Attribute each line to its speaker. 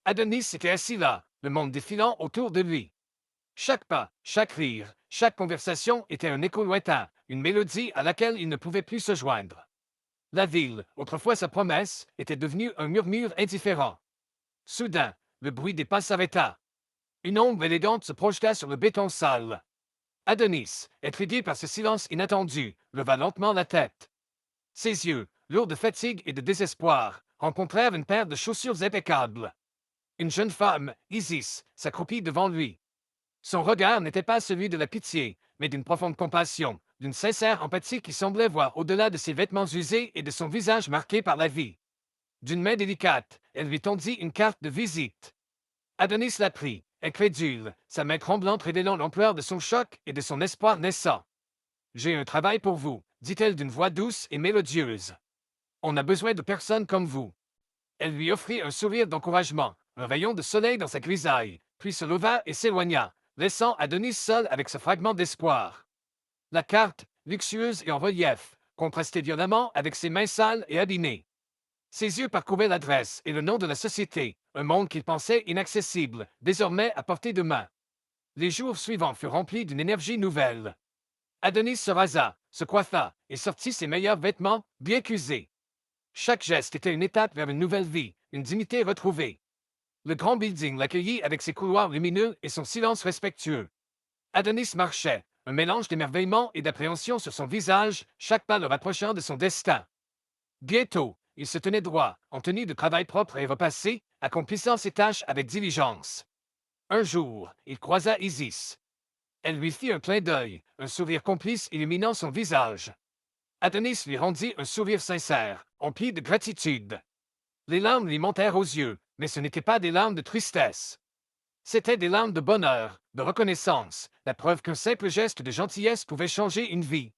Speaker 1: Adonis était assis là, le monde défilant autour de lui. Chaque pas, chaque rire, chaque conversation était un écho lointain, une mélodie à laquelle il ne pouvait plus se joindre. La ville, autrefois sa promesse, était devenue un murmure indifférent. Soudain, le bruit des pas s'arrêta. Une ombre élégante se projeta sur le béton sale. Adonis, intrigué par ce silence inattendu, leva lentement la tête. Ses yeux, lourds de fatigue et de désespoir, rencontrèrent une paire de chaussures impeccables. Une jeune femme, Isis, s'accroupit devant lui. Son regard n'était pas celui de la pitié, mais d'une profonde compassion, d'une sincère empathie qui semblait voir au-delà de ses vêtements usés et de son visage marqué par la vie. D'une main délicate, elle lui tendit une carte de visite. Adonis la prit, incrédule, sa main tremblante révélant l'ampleur de son choc et de son espoir naissant. J'ai un travail pour vous, dit-elle d'une voix douce et mélodieuse. On a besoin de personnes comme vous. Elle lui offrit un sourire d'encouragement, un rayon de soleil dans sa grisaille, puis se leva et s'éloigna, laissant Adonis seul avec ce fragment d'espoir. La carte, luxueuse et en relief, contrastait violemment avec ses mains sales et abîmées. Ses yeux parcouraient l'adresse et le nom de la société, un monde qu'il pensait inaccessible, désormais à portée de main. Les jours suivants furent remplis d'une énergie nouvelle. Adonis se rasa, se coiffa et sortit ses meilleurs vêtements, bien qu'usés. Chaque geste était une étape vers une nouvelle vie, une dignité retrouvée. Le grand building l'accueillit avec ses couloirs lumineux et son silence respectueux. Adonis marchait, un mélange d'émerveillement et d'appréhension sur son visage, chaque pas le rapprochant de son destin. Bientôt, il se tenait droit, en tenue de travail propre et repassé, accomplissant ses tâches avec diligence. Un jour, il croisa Isis. Elle lui fit un clin d'œil, un sourire complice illuminant son visage. Adonis lui rendit un sourire sincère, empli de gratitude. Les larmes lui montèrent aux yeux, mais ce n'étaient pas des larmes de tristesse. C'étaient des larmes de bonheur, de reconnaissance, la preuve qu'un simple geste de gentillesse pouvait changer une vie.